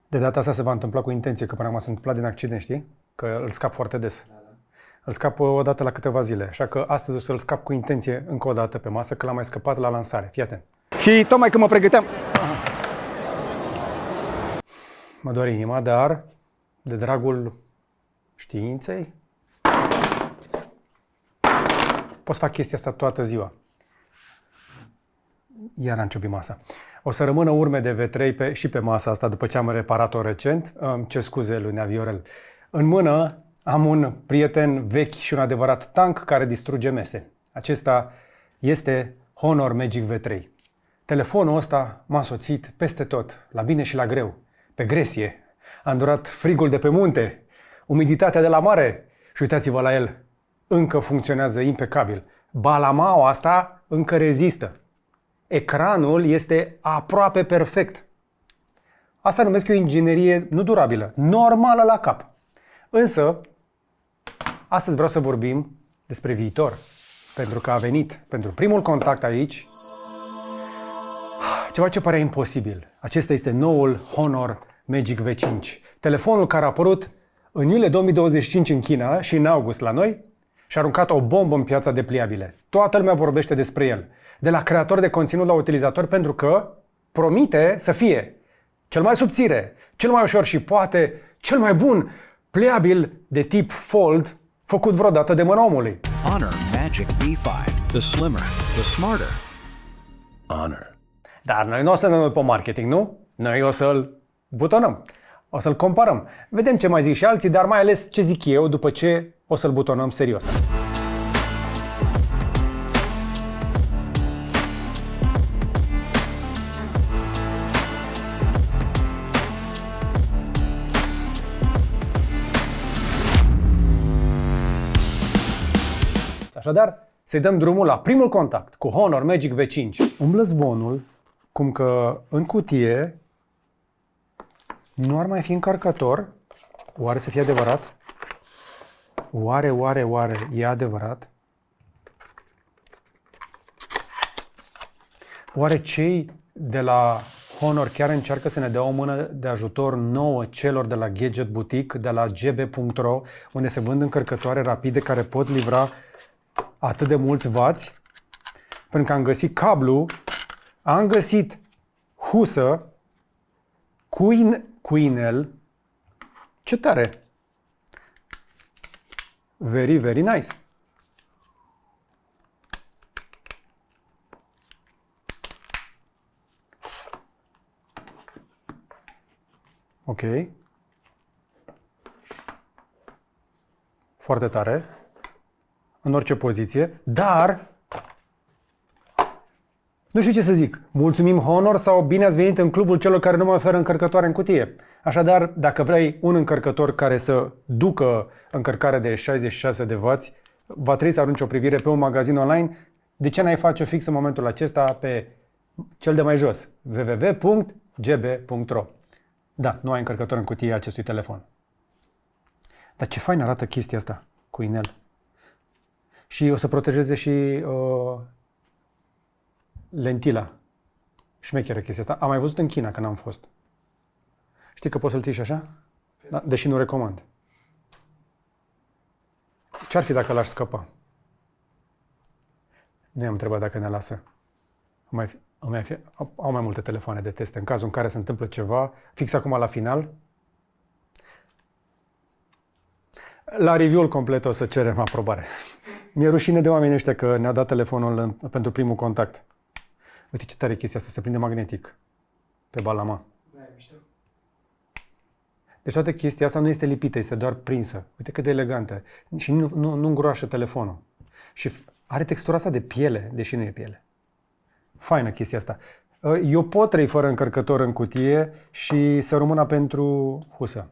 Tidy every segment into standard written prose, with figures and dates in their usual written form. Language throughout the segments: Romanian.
De data asta se va întâmpla cu intenție, că până acum s-a întâmplat din accident, știi? Că îl scap foarte des. Da. Îl scap o dată la câteva zile, așa că astăzi o să-l scap cu intenție încă o dată pe masă, că l-am mai scăpat la lansare. Fii atent. Și tocmai când mă pregăteam... Mă doare inima, dar de dragul științei pot să fac chestia asta toată ziua. Iar am ciupit masa. O să rămână urme de V3 și pe masa asta după ce am reparat-o recent. Ce scuze lui Nea Viorel. În mână am un prieten vechi și un adevărat tank care distruge mese. Acesta este Honor Magic V3. Telefonul ăsta m-a însoțit peste tot, la bine și la greu, pe gresie. A îndurat frigul de pe munte, umiditatea de la mare și uitați-vă la el, încă funcționează impecabil. Balamaua asta încă rezistă. Ecranul este aproape perfect. Asta numesc eu inginerie nu durabilă, normală la cap. Însă, astăzi vreau să vorbim despre viitor. Pentru că a venit pentru primul contact aici ceva ce pare imposibil. Acesta este noul Honor Magic V5. Telefonul care a apărut în iulie 2025 în China și în august la noi și a aruncat o bombă în piața de pliabile. Toată lumea vorbește despre el. De la creator de conținut la utilizator, pentru că promite să fie cel mai subțire, cel mai ușor și poate cel mai bun pliabil de tip fold făcut vreodată de mâna omului. Honor Magic V5, the slimmer, the smarter. Honor. Dar noi nu o să ne dăm pe marketing, nu? Noi o să-l butonăm. O să-l comparăm. Vedem ce mai zic și alții, dar mai ales ce zic eu după ce o să-l butonăm serios. Așadar, să-i dăm drumul la primul contact cu Honor Magic V5. Umblă zvonul cum că în cutie nu ar mai fi încărcător. Oare să fie adevărat? Oare e adevărat? Oare cei de la Honor chiar încearcă să ne dea o mână de ajutor nouă celor de la Gadget Boutique, de la gb.ro, unde se vând încărcătoare rapide care pot livra atât de mulți wați? Pentru că am găsit cablu, am găsit husă, cu inel. Ce tare! Very, very nice! Ok. Foarte tare. În orice poziție, dar nu știu ce să zic. Mulțumim Honor sau bine ați venit în clubul celor care nu mai oferă încărcătoare în cutie. Așadar, dacă vrei un încărcător care să ducă încărcare de 66 de W, va trebui să arunci o privire pe un magazin online. De ce n-ai face-o fix în momentul acesta pe cel de mai jos? www.gb.ro. Da, nu ai încărcător în cutie acestui telefon. Dar ce fain arată chestia asta cu inel. Și o să protejeze și lentila. Șmecheră chestia asta. Am mai văzut în China când am fost. Știi că poți să-l ții și așa? Da, deși nu recomand. Ce-ar fi dacă l-aș scăpa? Nu i-am întrebat dacă ne lasă. Au mai multe telefoane de teste. În cazul în care se întâmplă ceva, fix acum la final, la review-ul complet o să cerem aprobare. Mi-e rușine de oamenii ăștia că ne-au dat telefonul pentru primul contact. Uite ce tare chestia asta, se prinde magnetic pe balama. Da, e mișto. Deci toată chestia asta nu este lipită, este doar prinsă. Uite cât de elegantă. Și nu îngroașă telefonul. Și are textura asta de piele, deși nu e piele. Faină chestia asta. Eu pot trăi fără încărcător în cutie și să rămână pentru husă.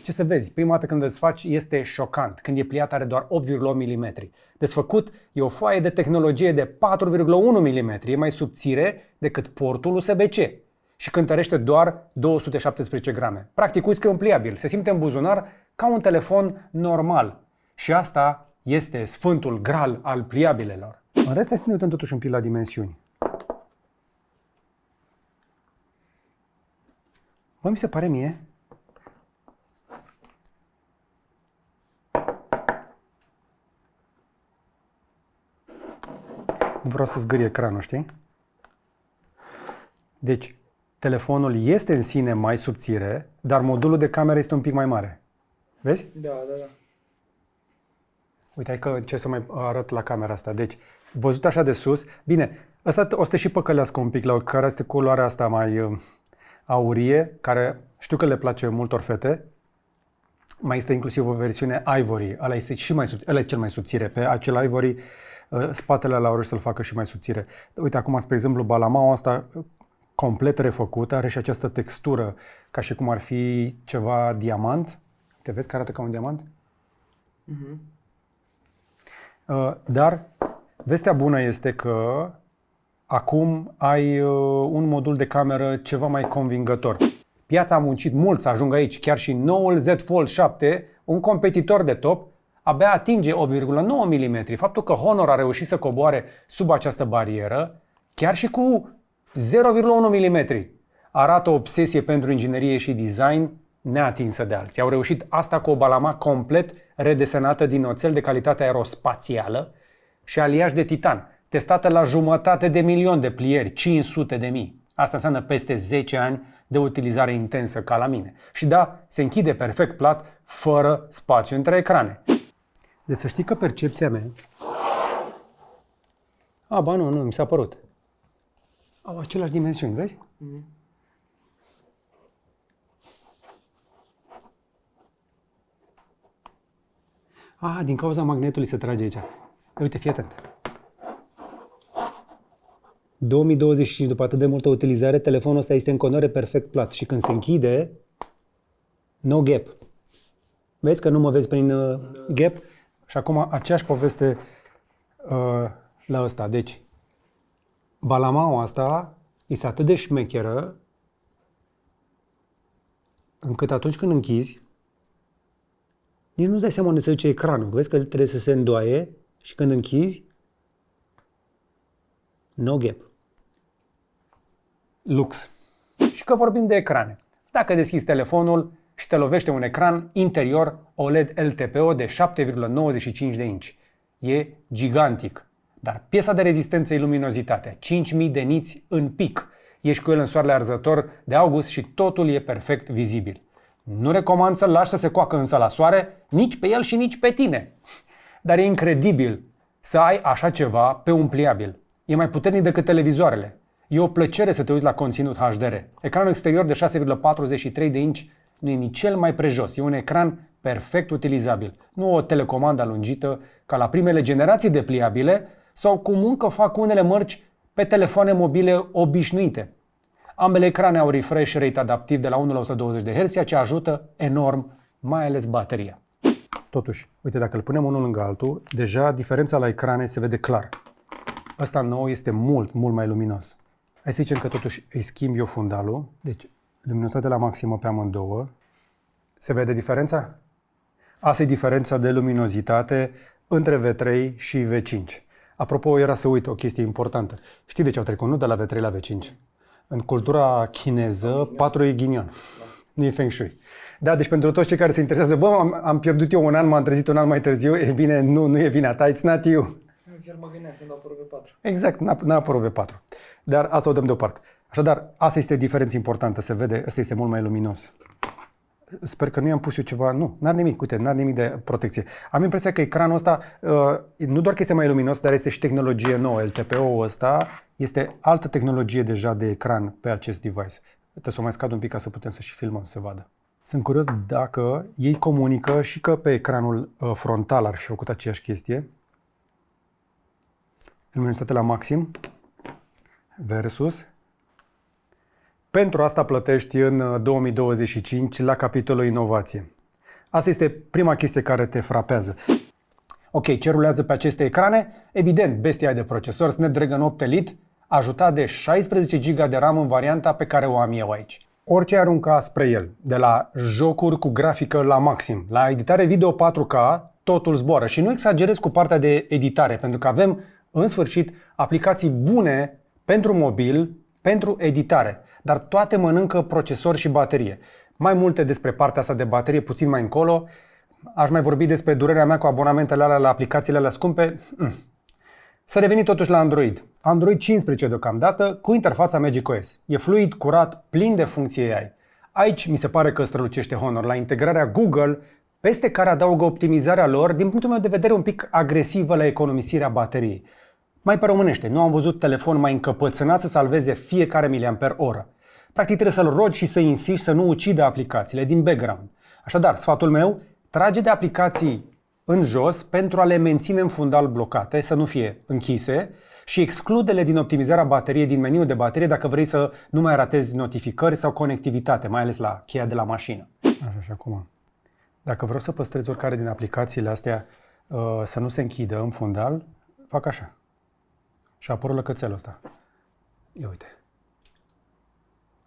Ce să vezi? Prima dată când îți faci este șocant. Când e pliat are doar 8,8 mm. Desfăcut e o foaie de tehnologie de 4,1 mm. E mai subțire decât portul USB-C. Și cântărește doar 217 grame. Practic, uiți că e un pliabil. Se simte în buzunar ca un telefon normal. Și asta este sfântul gral al pliabilelor. În rest, hai să ne uităm totuși un pic la dimensiuni. Bă, mi se pare mie. Nu vreau să zgârie ecranul, știi? Deci, telefonul este în sine mai subțire, dar modulul de cameră este un pic mai mare. Vezi? Da, da, da. Uite, hai că ce să mai arăt la camera asta. Deci, văzut așa de sus, bine, ăsta o să te și păcălească un pic, la care este culoarea asta mai aurie, care știu că le place multor fete. Mai este inclusiv o versiune Ivory, ăla este și mai subțire, ăla e cel mai subțire. Pe acel Ivory, spatele ăla au reușit să-l facă și mai subțire. Uite, acum, spre exemplu, balamaua asta complet refăcută, are și această textură, ca și cum ar fi ceva diamant. Te vezi că arată ca un diamant? Dar vestea bună este că acum ai un modul de cameră ceva mai convingător. Piața a muncit mult să ajungă aici, chiar și noul Z Fold 7, un competitor de top, abia atinge 8,9 mm. Faptul că Honor a reușit să coboare sub această barieră, chiar și cu 0,1 mm, arată o obsesie pentru inginerie și design neatinsă de alții. Au reușit asta cu o balama complet redesenată din oțel de calitate aerospațială și aliaj de titan, testată la 500.000 de plieri, 500.000. Asta înseamnă peste 10 ani de utilizare intensă ca la mine. Și da, se închide perfect plat, fără spațiu între ecrane. Deci să știi că percepția mea... nu, mi s-a părut. Au aceleași dimensiuni, vezi? Din cauza magnetului se trage aici. Uite, fii atent. 2025, după atât de multă utilizare, telefonul ăsta este în continuare perfect plat și când se închide, no gap. Vezi că nu mă vezi prin gap? Și acum aceeași poveste la ăsta. Deci, balamaua asta este atât de șmecheră încât atunci când închizi, nici nu-ți dai seama unde se duce ecranul. Vezi că trebuie să se îndoaie și când închizi, no gap. Lux. Și că vorbim de ecrane. Dacă deschizi telefonul și te lovește un ecran interior OLED LTPO de 7,95 de inch. E gigantic. Dar piesa de rezistență e luminozitatea. 5000 de niți în pic. Ești cu el în soarele arzător de august și totul e perfect vizibil. Nu recomand să-l lași să se coacă însă la soare, nici pe el și nici pe tine. Dar e incredibil să ai așa ceva pe un pliabil. E mai puternic decât televizoarele. E o plăcere să te uiți la conținut HDR. Ecranul exterior de 6,43 de inch nu e nici cel mai prejos. E un ecran perfect utilizabil. Nu o telecomandă alungită ca la primele generații de pliabile sau cum încă fac unele mărci pe telefoane mobile obișnuite. Ambele ecrane au refresh rate adaptiv de la 1 la 120 de Hz, ceea ce ajută enorm, mai ales bateria. Totuși, uite, dacă îl punem unul lângă altul, deja diferența la ecrane se vede clar. Ăsta nou este mult mai luminos. Hai să zicem că totuși îi schimb eu fundalul. Deci, luminozitatea la maximă pe amândouă. Se vede diferența? Asta e diferența de luminozitate între V3 și V5. Apropo, era să uit o chestie importantă. Știi de ce au trecut, nu de la V3 la V5? În cultura chineză, 4 e ghinion. Nu e Feng Shui. Da, deci pentru toți cei care se interesează, am pierdut eu un an, m-am trezit un an mai târziu, e bine, nu e vina ta, it's not you. Chiar mă gândeam când a apărut V4. Exact, n-a apărut V4. Dar asta o dăm deoparte. Așadar, asta este diferență importantă, se vede, asta este mult mai luminos. Sper că nu i-am pus eu ceva, n-are nimic, uite, n-are nimic de protecție. Am impresia că ecranul ăsta, nu doar că este mai luminos, dar este și tehnologie nouă. LTPO-ul ăsta este altă tehnologie deja de ecran pe acest device. Trebuie să o mai scad un pic ca să putem să și filmăm, să se vadă. Sunt curios dacă ei comunică și că pe ecranul frontal ar fi făcut aceeași chestie. Luminozitate la maxim versus. Pentru asta plătești în 2025 la capitolul inovație. Asta este prima chestie care te frapează. Ok, ce rulează pe aceste ecrane? Evident, bestia de procesor Snapdragon 8 Elite, ajutat de 16 GB de RAM în varianta pe care o am eu aici. Orice arunca spre el, de la jocuri cu grafică la maxim, la editare video 4K, totul zboară. Și nu exagerez cu partea de editare, pentru că avem, în sfârșit, aplicații bune pentru mobil, pentru editare, dar toate mănâncă procesor și baterie. Mai multe despre partea asta de baterie, puțin mai încolo. Aș mai vorbi despre durerea mea cu abonamentele alea la aplicațiile alea scumpe. Să revenim totuși la Android. Android 15 deocamdată cu interfața macOS. E fluid, curat, plin de funcții AI. Aici mi se pare că strălucește Honor la integrarea Google, peste care adaugă optimizarea lor, din punctul meu de vedere un pic agresivă la economisirea bateriei. Mai pe românește, nu am văzut telefon mai încăpățânat să salveze fiecare miliamper oră. Practic trebuie să-l rogi și să insiști să nu ucidă aplicațiile din background. Așadar, sfatul meu, trage de aplicații în jos pentru a le menține în fundal blocate, să nu fie închise, și exclude-le din optimizarea bateriei din meniul de baterie dacă vrei să nu mai ratezi notificări sau conectivitate, mai ales la cheia de la mașină. Așa și acum. Dacă vreau să păstrez oricare din aplicațiile astea să nu se închidă în fundal, fac așa. Și apără lăcățelul ăsta. Ia uite.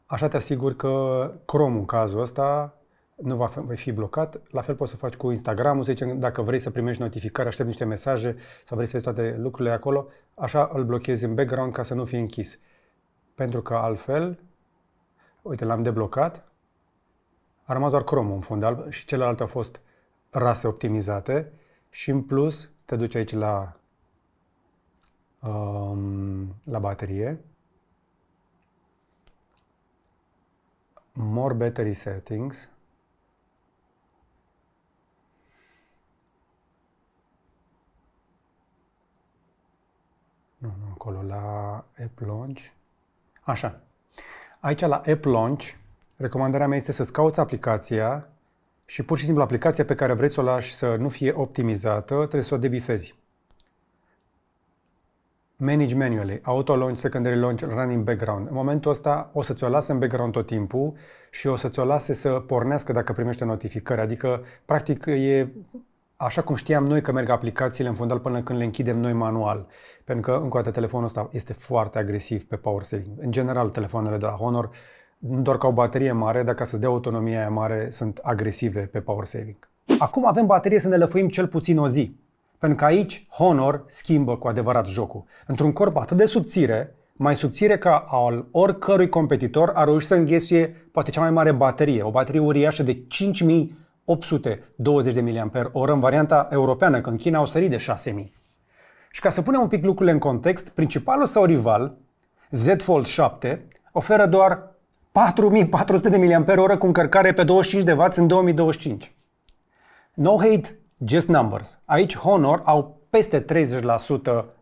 Așa te asigur că Chrome în cazul ăsta nu va fi blocat. La fel poți să faci cu Instagram-ul, să zicem, dacă vrei să primești notificări, aștept niște mesaje sau vrei să vezi toate lucrurile acolo, așa îl blochezi în background ca să nu fie închis. Pentru că altfel, uite, l-am deblocat, a rămas doar Chrome în fundal și celelalte au fost rase optimizate și în plus te duci aici la baterie, More Battery Settings, nu, acolo la App Launch, așa, aici la App Launch, recomandarea mea este să-ți cauți aplicația și pur și simplu aplicația pe care vrei să o lași să nu fie optimizată, trebuie să o debifezi. Manage manually, auto launch, secondary launch, run in background. În momentul ăsta o să ți-o lase în background tot timpul și o să ți-o lase să pornească dacă primește notificări. Adică, practic, e așa cum știam noi că merg aplicațiile în fundal până când le închidem noi manual. Pentru că, încă o dată, telefonul ăsta este foarte agresiv pe power saving. În general, telefoanele de la Honor, nu doar că au baterie mare, dar ca să-ți dea autonomia aia mare, sunt agresive pe power saving. Acum avem baterie să ne lăfăim cel puțin o zi. Pentru că aici Honor schimbă cu adevărat jocul. Într-un corp atât de subțire, mai subțire ca al oricărui competitor, a reușit să înghesuie poate cea mai mare baterie. O baterie uriașă de 5820 de mAh în varianta europeană, că în China au sărit de 6000. Și ca să punem un pic lucrurile în context, principalul său rival, Z Fold 7, oferă doar 4400 de mAh cu încărcare pe 25 de W în 2025. No hate, just numbers. Aici Honor au peste 30%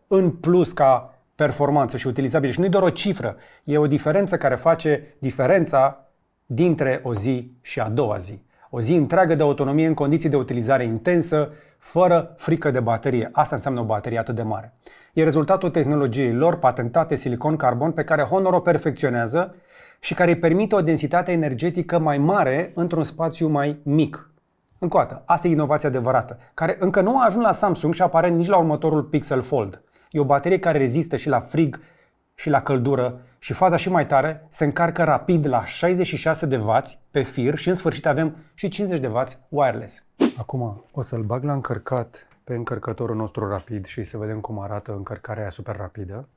în plus ca performanță și utilizabil. Și nu e doar o cifră, e o diferență care face diferența dintre o zi și a doua zi. O zi întreagă de autonomie în condiții de utilizare intensă, fără frică de baterie. Asta înseamnă o baterie atât de mare. E rezultatul tehnologiei lor patentate silicon-carbon pe care Honor o perfecționează și care îi permite o densitate energetică mai mare într-un spațiu mai mic. Încă o dată, asta e inovația adevărată, care încă nu a ajuns la Samsung și aparent nici la următorul Pixel Fold. E o baterie care rezistă și la frig și la căldură și faza și mai tare, se încarcă rapid la 66 de W pe fir și în sfârșit avem și 50 de W wireless. Acum o să-l bag la încărcat pe încărcătorul nostru rapid și să vedem cum arată încărcarea aia super rapidă.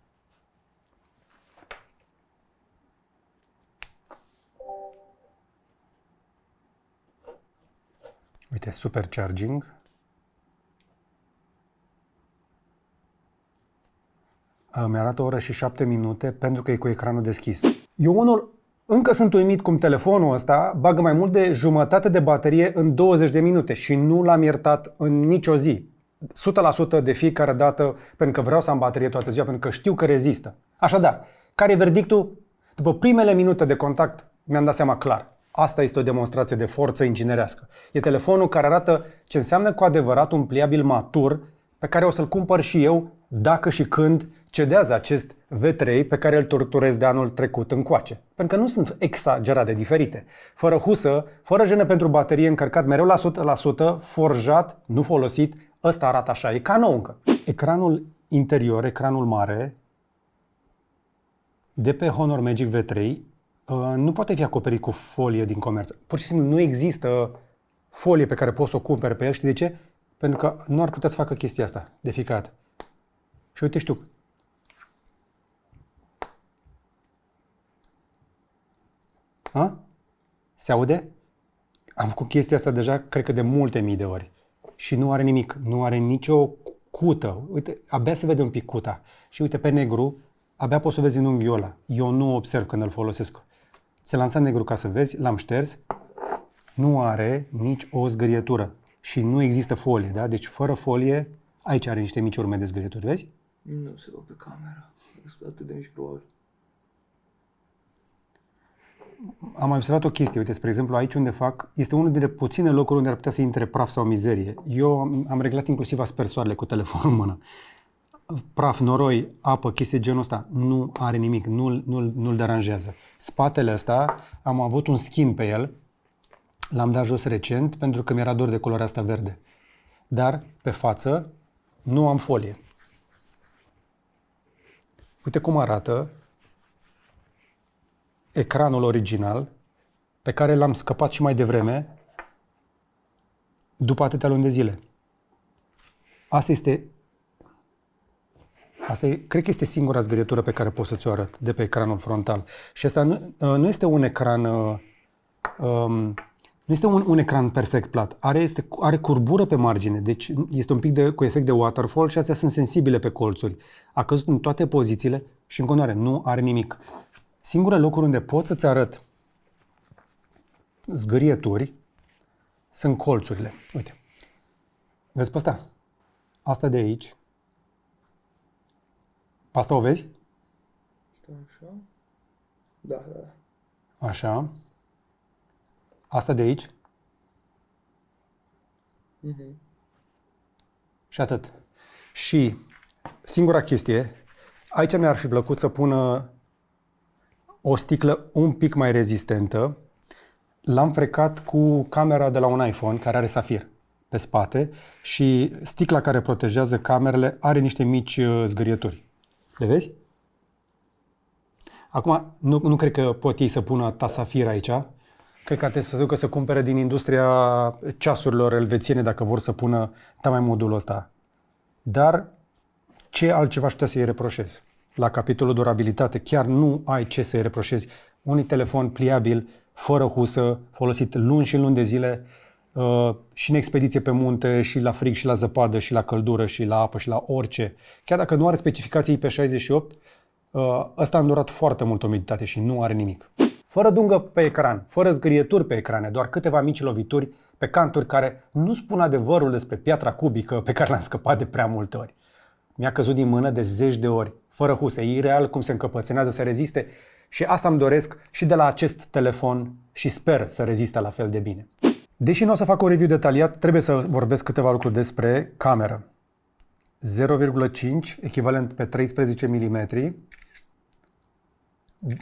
Uite, supercharging. Mi-arată o oră și 7 minute pentru că e cu ecranul deschis. Eu unul încă sunt uimit cum telefonul ăsta bagă mai mult de jumătate de baterie în 20 de minute și nu l-am iertat în nicio zi. 100% de fiecare dată pentru că vreau să am baterie toată ziua, pentru că știu că rezistă. Așadar, care e verdictul? După primele minute de contact mi-am dat seama clar. Asta este o demonstrație de forță inginerească. E telefonul care arată ce înseamnă cu adevărat un pliabil matur pe care o să-l cumpăr și eu dacă și când cedează acest V3 pe care îl torturez de anul trecut încoace. Pentru că nu sunt exagerat de diferite. Fără husă, fără jenă pentru baterie, încărcat mereu la 100%, forjat, nu folosit, ăsta arată așa, e ca nou încă. Ecranul interior, ecranul mare, de pe Honor Magic V3, nu poate fi acoperit cu folie din comerț. Pur și simplu nu există folie pe care poți să o cumperi pe el. Știi de ce? Pentru că nu ar putea să facă chestia asta de fiecare dată. Și uite și tu. Ha? Se aude? Am făcut chestia asta deja, cred că de multe mii de ori. Și nu are nimic, nu are nicio cută. Uite, abia se vede un pic cuta. Și uite, pe negru, abia poți să vezi în unghiul ăla. Eu nu observ când îl folosesc. Ți-a lansat negru ca să vezi, l-am șters. Nu are nici o zgârietură. Și nu există folie, da? Deci fără folie, aici are niște mici urme de zgârieturi, vezi? Nu se văd pe camera. Sunt atât de mici, probabil. Am mai observat o chestie, uite, spre exemplu, aici unde fac, este unul dintre puține locuri unde ar putea să intre praf sau mizerie. Eu am reglat inclusiv aspersoarele cu telefonul în mână. Praf, noroi, apă, chestii genul ăsta, nu are nimic, nu-l deranjează. Spatele ăsta, am avut un skin pe el, l-am dat jos recent pentru că mi-era dor de culoarea asta verde. Dar, pe față, nu am folie. Uite cum arată ecranul original, pe care l-am scăpat și mai devreme, după atâtea luni de zile. Cred că este singura zgârietură pe care pot să ți-o arăt de pe ecranul frontal. Și asta nu este un ecran, nu este un ecran perfect plat. Are curbură pe margine, deci este un pic cu efect de waterfall și astea sunt sensibile pe colțuri. A căzut în toate pozițiile și în continuare nu are nimic. Singurele locuri unde pot să-ți arăt zgârieturi sunt colțurile. Uite, vezi pe asta? Asta de aici. Pe asta o vezi? Stai așa. Da. Așa. Asta de aici. Și atât. Și singura chestie, aici mi-ar fi plăcut să pună o sticlă un pic mai rezistentă. L-am frecat cu camera de la un iPhone care are safir pe spate și sticla care protejează camerele are niște mici zgârieturi. Le vezi? Acum, nu cred că pot ei să pună safir aici. Cred că trebuie să ducă să cumpere din industria ceasurilor elvețiene dacă vor să pună tocmai modulul ăsta. Dar ce altceva aș putea să-i reproșez? La capitolul durabilitate chiar nu ai ce să-i reproșezi. Un telefon pliabil, fără husă, folosit luni și luni de zile și în expediție pe munte, și la frig, și la zăpadă, și la căldură, și la apă, și la orice. Chiar dacă nu are specificații IP68, ăsta a îndurat foarte mult umiditate și nu are nimic. Fără dungă pe ecran, fără zgârieturi pe ecrane, doar câteva mici lovituri pe canturi care nu spun adevărul despre piatra cubică pe care l-am scăpat de prea multe ori. Mi-a căzut din mână de zeci de ori, fără huse. E ireal cum se încăpățânează, să reziste și asta îmi doresc și de la acest telefon și sper să reziste la fel de bine. Deși nu o să fac un review detaliat, trebuie să vorbesc câteva lucruri despre cameră. 0,5, echivalent pe 13 mm,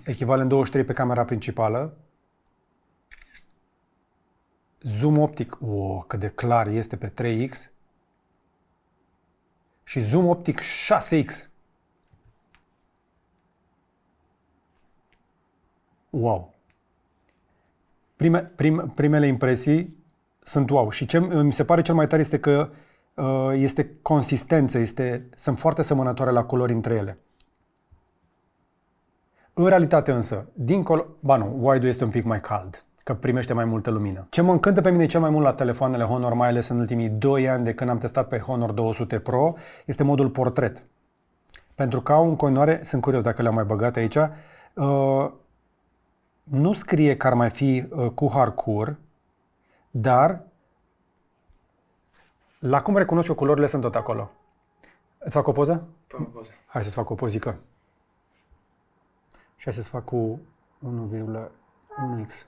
echivalent 23 pe camera principală, zoom optic, cât de clar este pe 3x, și zoom optic 6x. Wow! Primele impresii sunt wow. Și ce mi se pare cel mai tare este că este consistență, sunt foarte semănătoare la culori între ele. În realitate însă, wide-ul este un pic mai cald, că primește mai multă lumină. Ce mă încântă pe mine cel mai mult la telefoanele Honor, mai ales în ultimii 2 ani de când am testat pe Honor 200 Pro, este modul portret. Pentru că au în continuare, sunt curios dacă le-am mai băgat aici, nu scrie că ar mai fi cu harcur, dar la cum recunosc eu culorile sunt tot acolo. Îți fac o poză? Fă-mi o poză. Hai să-ți fac o pozică. Și hai să-ți fac cu 1,1x.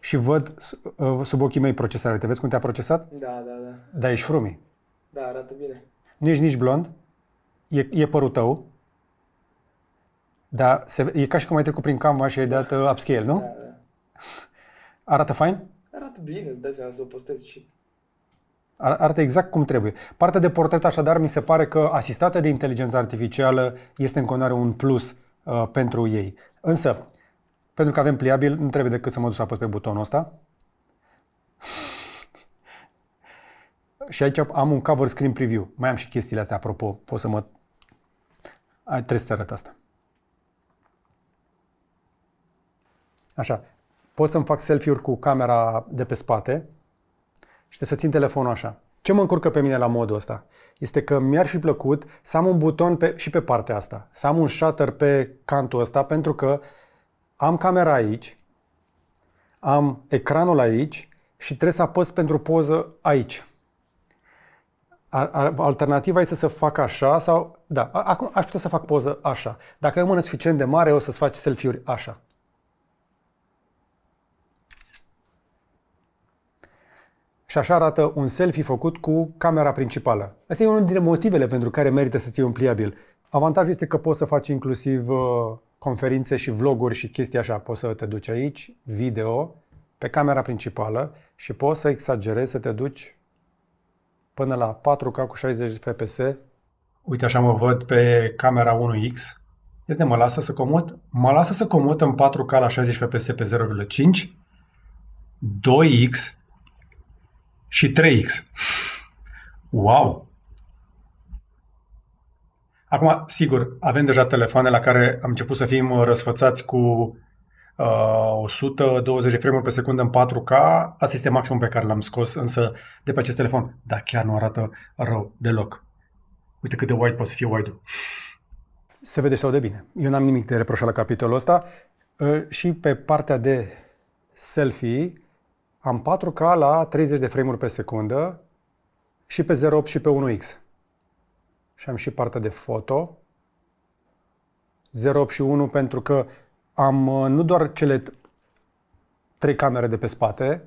Și văd sub ochii mei procesarea. Te vezi cum te-a procesat? Da. Da, ești frumii. Da, arată bine. Nu ești nici blond. E părul tău. Dar e ca și cum ai trecut prin Canva și ai dat upscale, nu? Da. Arată fain? Arată bine, îți dai seama să o postezi și... Arată exact cum trebuie. Partea de portret, așadar, mi se pare că asistată de inteligență artificială este în continuare un plus pentru ei. Însă, pentru că avem pliabil, nu trebuie decât să mă duc să apăs pe butonul ăsta. Și aici am un cover screen preview. Mai am și chestiile astea, apropo. Pot să mă... Trebuie să arăt asta. Așa. Pot să-mi fac selfie-uri cu camera de pe spate și să țin telefonul așa. Ce mă încurcă pe mine la modul ăsta? Este că mi-ar fi plăcut să am un buton și pe partea asta. Să am un shutter pe cantul ăsta, pentru că am camera aici, am ecranul aici și trebuie să apăs pentru poză aici. Alternativa este să fac așa sau... Da, acum aș putea să fac poză așa. Dacă ai o mână suficient de mare, o să-ți faci selfie-uri așa. Și așa arată un selfie făcut cu camera principală. Asta e unul dintre motivele pentru care merită să ții un pliabil. Avantajul este că poți să faci inclusiv conferințe și vloguri și chestii așa. Poți să te duci aici, video, pe camera principală și poți să exagerezi, să te duci până la 4K cu 60 fps. Uite, așa mă văd pe camera 1X. Este, mă lasă să comut? Mă lasă să comut în 4K la 60 fps pe 0,5, 2X și 3X. Wow! Acum, sigur, avem deja telefoane la care am început să fim răsfățați cu 120 de frame-uri pe secundă în 4K. Asta este maximum pe care l-am scos, însă de pe acest telefon. Dar chiar nu arată rău deloc. Uite cât de wide poate să fie wide-ul. Se vede sau de bine. Eu n-am nimic de reproșat la capitolul ăsta. Și pe partea de selfie am 4K la 30 de frame-uri pe secundă și pe 0.8 și pe 1X. Și am și partea de foto. 0.8 și 1 pentru că am nu doar cele 3 camere de pe spate,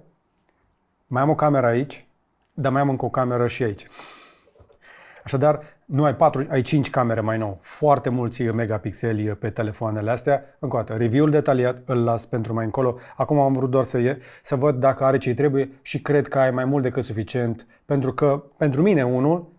mai am o cameră aici, dar mai am încă o cameră și aici. Așadar, nu ai 4, ai 5 camere mai nou. Foarte mulți megapixeli pe telefoanele astea. Încă o dată, review-ul detaliat îl las pentru mai încolo. Acum am vrut doar să văd dacă are ce-i trebuie și cred că ai mai mult decât suficient, pentru că, pentru mine,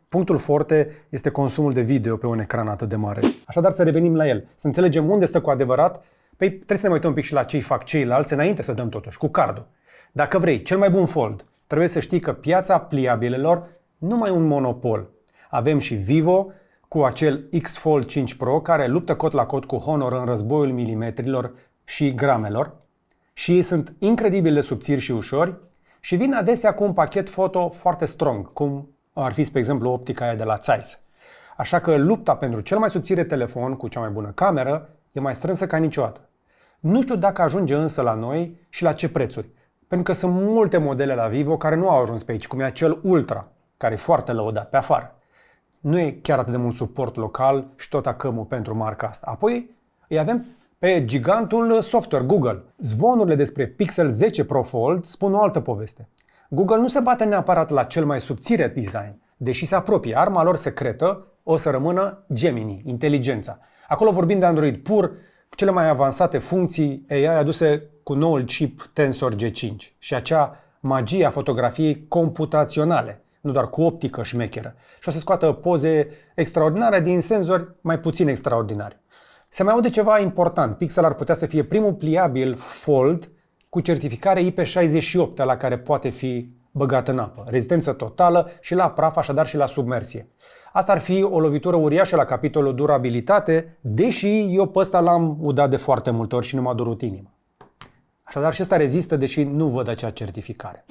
punctul forte este consumul de video pe un ecran atât de mare. Așadar, să revenim la el. Să înțelegem unde stă cu adevărat. Păi trebuie să ne uităm un pic și la ce fac ceilalți înainte să dăm totuși cu cardul. Dacă vrei cel mai bun fold, trebuie să știi că piața pliabilelor nu mai e un monopol. Avem și Vivo cu acel X Fold 5 Pro care luptă cot la cot cu Honor în războiul milimetrilor și gramelor și ei sunt incredibil de subțiri și ușori și vin adesea cu un pachet foto foarte strong, cum ar fi, spre exemplu, optica aia de la Zeiss. Așa că lupta pentru cel mai subțire telefon cu cea mai bună cameră e mai strânsă ca niciodată. Nu știu dacă ajunge însă la noi și la ce prețuri, pentru că sunt multe modele la Vivo care nu au ajuns pe aici, cum e acel Ultra, care e foarte lăudat pe afară. Nu e chiar atât de mult suport local și tot acămul pentru marca asta. Apoi îi avem pe gigantul software, Google. Zvonurile despre Pixel 10 Pro Fold spun o altă poveste. Google nu se bate neapărat la cel mai subțire design, deși se apropie. Arma lor secretă o să rămână Gemini, inteligența. Acolo vorbim de Android pur, cu cele mai avansate funcții AI aduse cu noul chip Tensor G5 și acea magie a fotografiei computaționale, nu doar cu optică șmecheră. Și o să scoată poze extraordinare din senzori mai puțin extraordinari. Se mai aude ceva important. Pixel ar putea să fie primul pliabil Fold cu certificare IP68, la care poate fi băgat în apă. Rezistență totală și la praf, așadar și la submersie. Asta ar fi o lovitură uriașă la capitolul durabilitate, deși eu pe ăsta l-am udat de foarte multe ori și nu m-a durut inima. Așadar și ăsta rezistă, deși nu văd acea certificare.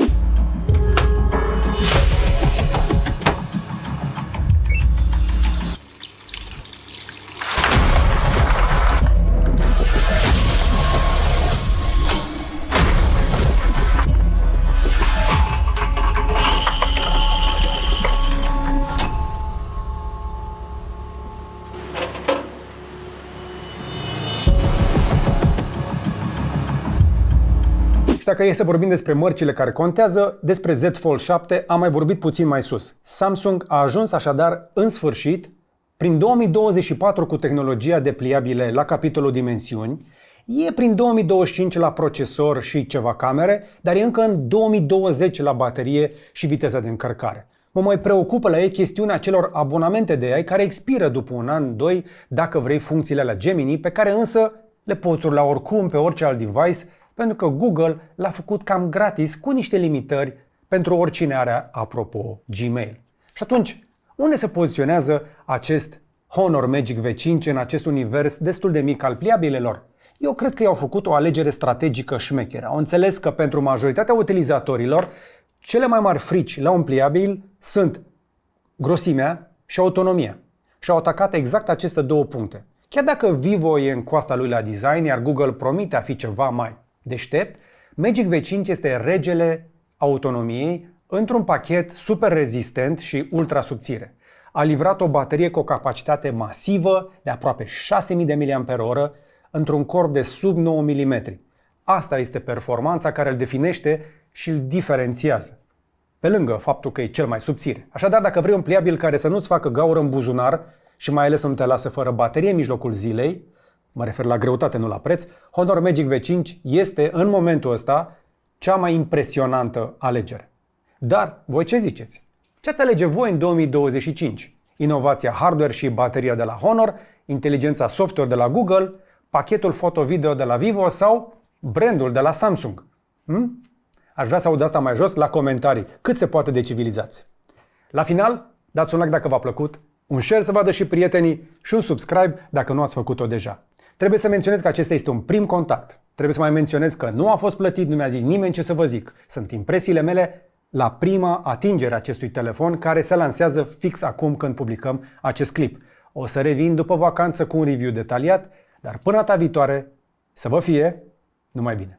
Dacă e să vorbim despre mărcile care contează, despre Z Fold 7 am mai vorbit puțin mai sus. Samsung a ajuns așadar în sfârșit, prin 2024 cu tehnologia de pliabile la capitolul dimensiuni, e prin 2025 la procesor și ceva camere, dar e încă în 2020 la baterie și viteza de încărcare. Mă mai preocupă la ei chestiunea celor abonamente de AI care expiră după un an, doi, dacă vrei funcțiile la Gemini, pe care însă le poți urla oricum pe orice alt device, pentru că Google l-a făcut cam gratis cu niște limitări pentru oricine are, apropo, Gmail. Și atunci, unde se poziționează acest Honor Magic V5 în acest univers destul de mic al pliabilelor? Eu cred că i-au făcut o alegere strategică șmecheră. Au înțeles că pentru majoritatea utilizatorilor, cele mai mari frici la un pliabil sunt grosimea și autonomia. Și au atacat exact aceste două puncte. Chiar dacă Vivo e în coasta lui la design, iar Google promite a fi ceva mai deștept, Magic V5 este regele autonomiei într-un pachet super rezistent și ultra subțire. A livrat o baterie cu o capacitate masivă de aproape 6000 de mAh într-un corp de sub 9 mm. Asta este performanța care îl definește și îl diferențiază. Pe lângă faptul că e cel mai subțire. Așadar, dacă vrei un pliabil care să nu-ți facă gaură în buzunar și mai ales să nu te lasă fără baterie în mijlocul zilei, mă refer la greutate, nu la preț, Honor Magic V5 este în momentul ăsta cea mai impresionantă alegere. Dar, voi ce ziceți? Ce ați alege voi în 2025? Inovația hardware și bateria de la Honor, inteligența software de la Google, pachetul foto-video de la Vivo sau brandul de la Samsung? Aș vrea să aud asta mai jos la comentarii, cât se poate de civilizați. La final, dați un like dacă v-a plăcut, un share să vadă și prietenii și un subscribe dacă nu ați făcut-o deja. Trebuie să menționez că acesta este un prim contact. Trebuie să mai menționez că nu a fost plătit, nu mi-a zis nimeni ce să vă zic. Sunt impresiile mele la prima atingere a acestui telefon care se lansează fix acum când publicăm acest clip. O să revin după vacanță cu un review detaliat, dar până data viitoare, să vă fie numai bine!